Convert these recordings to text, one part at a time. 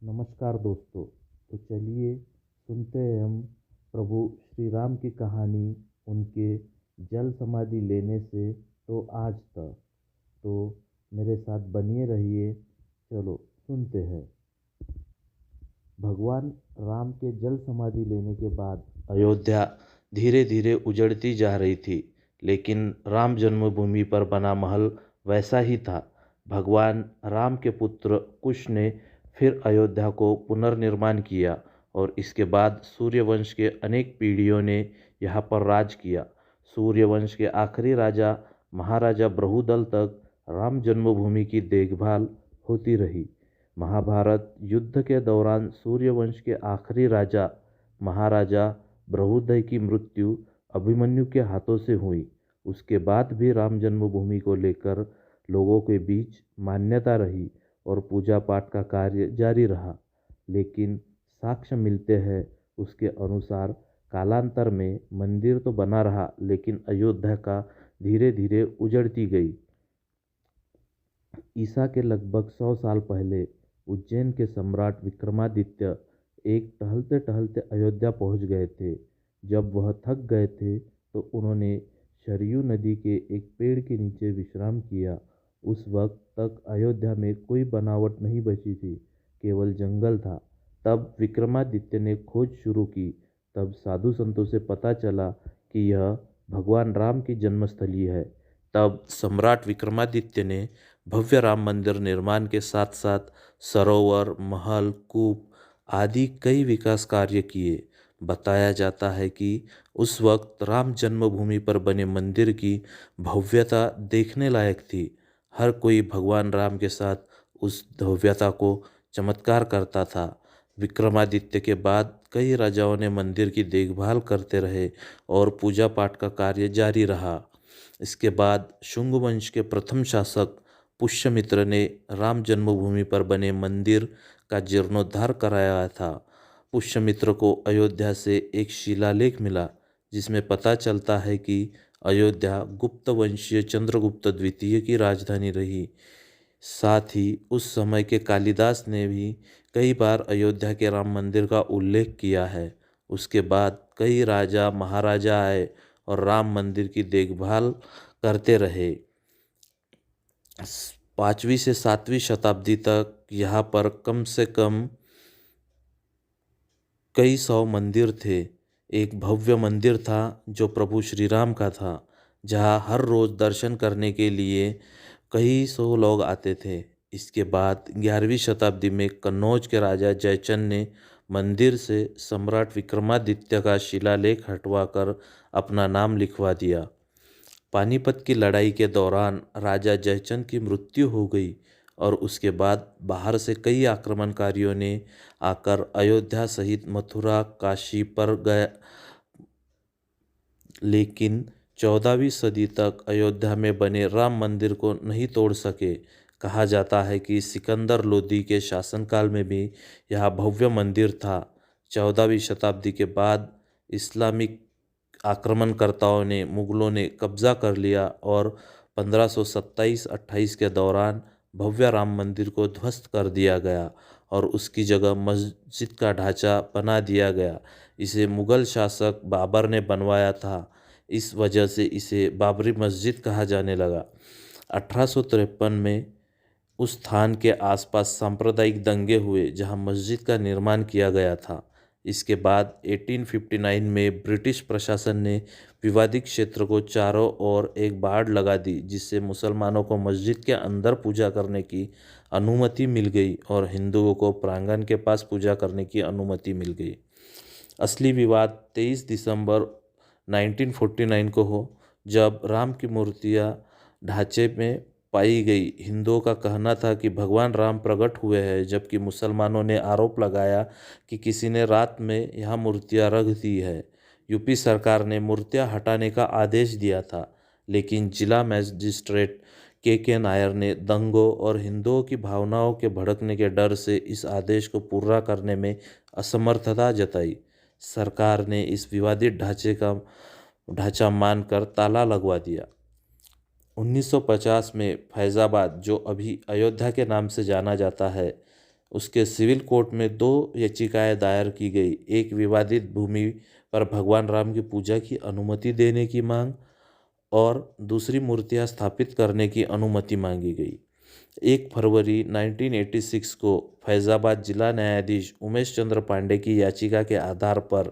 नमस्कार दोस्तों। तो चलिए सुनते हैं हम प्रभु श्री राम की कहानी, उनके जल समाधि लेने से तो आज तक। तो मेरे साथ बनिए रहिए। चलो सुनते हैं। भगवान राम के जल समाधि लेने के बाद अयोध्या धीरे धीरे उजड़ती जा रही थी, लेकिन राम जन्मभूमि पर बना महल वैसा ही था। भगवान राम के पुत्र कुश ने फिर अयोध्या को पुनर्निर्माण किया और इसके बाद सूर्यवंश के अनेक पीढ़ियों ने यहाँ पर राज किया। सूर्यवंश के आखिरी राजा महाराजा ब्रहुदल तक राम जन्मभूमि की देखभाल होती रही। महाभारत युद्ध के दौरान सूर्यवंश के आखिरी राजा महाराजा ब्रहुदय की मृत्यु अभिमन्यु के हाथों से हुई। उसके बाद भी राम जन्मभूमि को लेकर लोगों के बीच मान्यता रही और पूजा पाठ का कार्य जारी रहा। लेकिन साक्ष्य मिलते हैं उसके अनुसार कालांतर में मंदिर तो बना रहा, लेकिन अयोध्या का धीरे धीरे उजड़ती गई। ईसा के लगभग 100 साल पहले उज्जैन के सम्राट विक्रमादित्य एक टहलते टहलते अयोध्या पहुंच गए थे। जब वह थक गए थे तो उन्होंने सरयू नदी के एक पेड़ के नीचे विश्राम किया। उस वक्त तक अयोध्या में कोई बनावट नहीं बची थी, केवल जंगल था। तब विक्रमादित्य ने खोज शुरू की। तब साधु संतों से पता चला कि यह भगवान राम की जन्मस्थली है। तब सम्राट विक्रमादित्य ने भव्य राम मंदिर निर्माण के साथ साथ सरोवर, महल, कूप आदि कई विकास कार्य किए। बताया जाता है कि उस वक्त राम जन्मभूमि पर बने मंदिर की भव्यता देखने लायक थी। हर कोई भगवान राम के साथ उस भव्यता को चमत्कार करता था। विक्रमादित्य के बाद कई राजाओं ने मंदिर की देखभाल करते रहे और पूजा पाठ का कार्य जारी रहा। इसके बाद शुंग वंश के प्रथम शासक पुष्यमित्र ने राम जन्मभूमि पर बने मंदिर का जीर्णोद्धार कराया था। पुष्यमित्र को अयोध्या से एक शिलालेख मिला जिसमें पता चलता है कि अयोध्या गुप्त वंशीय चंद्रगुप्त द्वितीय की राजधानी रही। साथ ही उस समय के कालिदास ने भी कई बार अयोध्या के राम मंदिर का उल्लेख किया है। उसके बाद कई राजा महाराजा आए और राम मंदिर की देखभाल करते रहे। 5वीं से 7वीं शताब्दी तक यहाँ पर कम से कम कई सौ मंदिर थे। एक भव्य मंदिर था जो प्रभु श्री राम का था, जहाँ हर रोज़ दर्शन करने के लिए कई सौ लोग आते थे। इसके बाद 11वीं शताब्दी में कन्नौज के राजा जयचंद ने मंदिर से सम्राट विक्रमादित्य का शिलालेख हटवाकर अपना नाम लिखवा दिया। पानीपत की लड़ाई के दौरान राजा जयचंद की मृत्यु हो गई और उसके बाद बाहर से कई आक्रमणकारियों ने आकर अयोध्या सहित मथुरा, काशी पर गए, लेकिन 14वीं सदी तक अयोध्या में बने राम मंदिर को नहीं तोड़ सके। कहा जाता है कि सिकंदर लोदी के शासनकाल में भी यह भव्य मंदिर था। 14वीं शताब्दी के बाद इस्लामिक आक्रमणकर्ताओं ने, मुगलों ने कब्जा कर लिया और 1527-28 के दौरान भव्य राम मंदिर को ध्वस्त कर दिया गया और उसकी जगह मस्जिद का ढांचा बना दिया गया। इसे मुगल शासक बाबर ने बनवाया था, इस वजह से इसे बाबरी मस्जिद कहा जाने लगा। 1853 में उस स्थान के आसपास सांप्रदायिक दंगे हुए जहां मस्जिद का निर्माण किया गया था। इसके बाद 1859 में ब्रिटिश प्रशासन ने विवादित क्षेत्र को चारों ओर एक बाड़ लगा दी, जिससे मुसलमानों को मस्जिद के अंदर पूजा करने की अनुमति मिल गई और हिंदुओं को प्रांगण के पास पूजा करने की अनुमति मिल गई। असली विवाद 23 दिसंबर 1949 को हो, जब राम की मूर्तियां ढांचे में पाई गई। हिंदुओं का कहना था कि भगवान राम प्रकट हुए हैं, जबकि मुसलमानों ने आरोप लगाया कि किसी ने रात में यहाँ मूर्तियां रख दी है। यूपी सरकार ने मूर्तियां हटाने का आदेश दिया था, लेकिन जिला मजिस्ट्रेट के नायर ने दंगों और हिंदुओं की भावनाओं के भड़कने के डर से इस आदेश को पूरा करने में असमर्थता जताई। सरकार ने इस विवादित ढांचा मानकर ताला लगवा दिया। 1950 में फैज़ाबाद, जो अभी अयोध्या के नाम से जाना जाता है, उसके सिविल कोर्ट में 2 याचिकाएं दायर की गई। एक विवादित भूमि पर भगवान राम की पूजा की अनुमति देने की मांग और दूसरी मूर्तियां स्थापित करने की अनुमति मांगी गई। 1 फरवरी 1986 को फैजाबाद जिला न्यायाधीश उमेश चंद्र पांडे की याचिका के आधार पर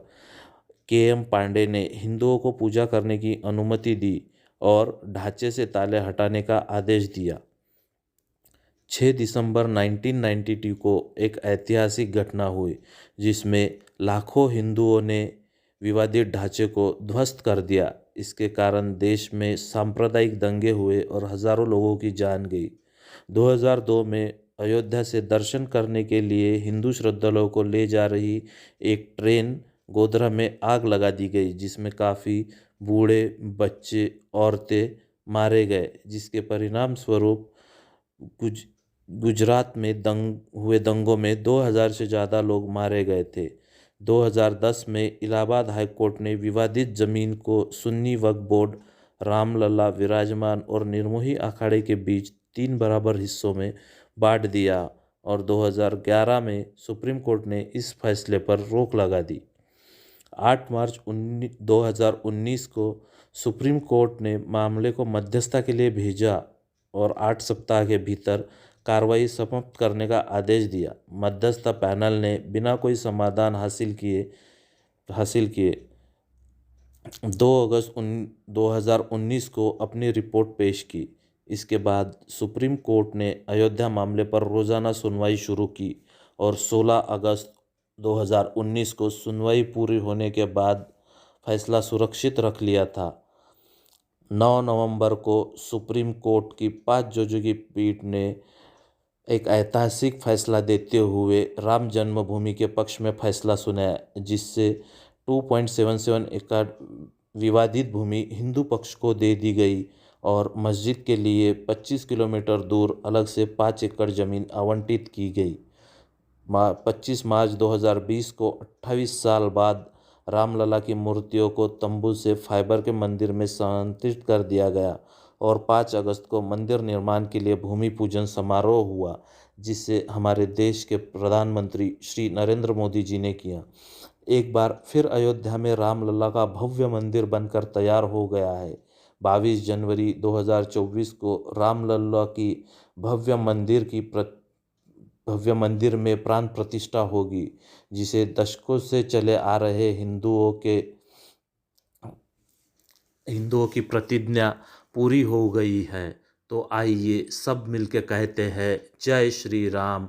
के.एम. पांडे ने हिंदुओं को पूजा करने की अनुमति दी और ढांचे से ताले हटाने का आदेश दिया। 6 दिसंबर 1992 को एक ऐतिहासिक घटना हुई जिसमें लाखों हिंदुओं ने विवादित ढांचे को ध्वस्त कर दिया। इसके कारण देश में सांप्रदायिक दंगे हुए और हजारों लोगों की जान गई। 2002 में अयोध्या से दर्शन करने के लिए हिंदू श्रद्धालुओं को ले जा रही एक ट्रेन गोधरा में आग लगा दी गई, जिसमें काफ़ी बूढ़े, बच्चे, औरतें मारे गए, जिसके परिणाम स्वरूप गुजरात में हुए दंगों में 2000 से ज़्यादा लोग मारे गए थे। 2010 में इलाहाबाद हाई कोर्ट ने विवादित जमीन को सुन्नी वक्फ बोर्ड, रामलला विराजमान और निर्मोही अखाड़े के बीच 3 बराबर हिस्सों में बांट दिया और 2011 में सुप्रीम कोर्ट ने इस फैसले पर रोक लगा दी। 8 मार्च 2019 को सुप्रीम कोर्ट ने मामले को मध्यस्थता के लिए भेजा और 8 सप्ताह के भीतर कार्रवाई समाप्त करने का आदेश दिया। मध्यस्थता पैनल ने बिना कोई समाधान हासिल किए 2 अगस्त 2019 को अपनी रिपोर्ट पेश की। इसके बाद सुप्रीम कोर्ट ने अयोध्या मामले पर रोज़ाना सुनवाई शुरू की और 16 अगस्त 2019 को सुनवाई पूरी होने के बाद फैसला सुरक्षित रख लिया था। 9 नवंबर को सुप्रीम कोर्ट की 5 जजों की पीठ ने एक ऐतिहासिक फैसला देते हुए राम जन्मभूमि के पक्ष में फैसला सुनाया, जिससे 2.77 एकड़ विवादित भूमि हिंदू पक्ष को दे दी गई और मस्जिद के लिए 25 किलोमीटर दूर अलग से 5 एकड़ जमीन आवंटित की गई। 25 मार्च 2020 को 28 साल बाद रामलला की मूर्तियों को तंबू से फाइबर के मंदिर में स्थानांतरित कर दिया गया और 5 अगस्त को मंदिर निर्माण के लिए भूमि पूजन समारोह हुआ, जिसे हमारे देश के प्रधानमंत्री श्री नरेंद्र मोदी जी ने किया। एक बार फिर अयोध्या में रामलला का भव्य मंदिर बनकर तैयार हो गया है। 22 जनवरी 2024 को रामलला की भव्य मंदिर में प्राण प्रतिष्ठा होगी, जिसे दशकों से चले आ रहे हिंदुओं की प्रतिज्ञा पूरी हो गई है। तो आइए सब मिलके कहते हैं, जय श्री राम।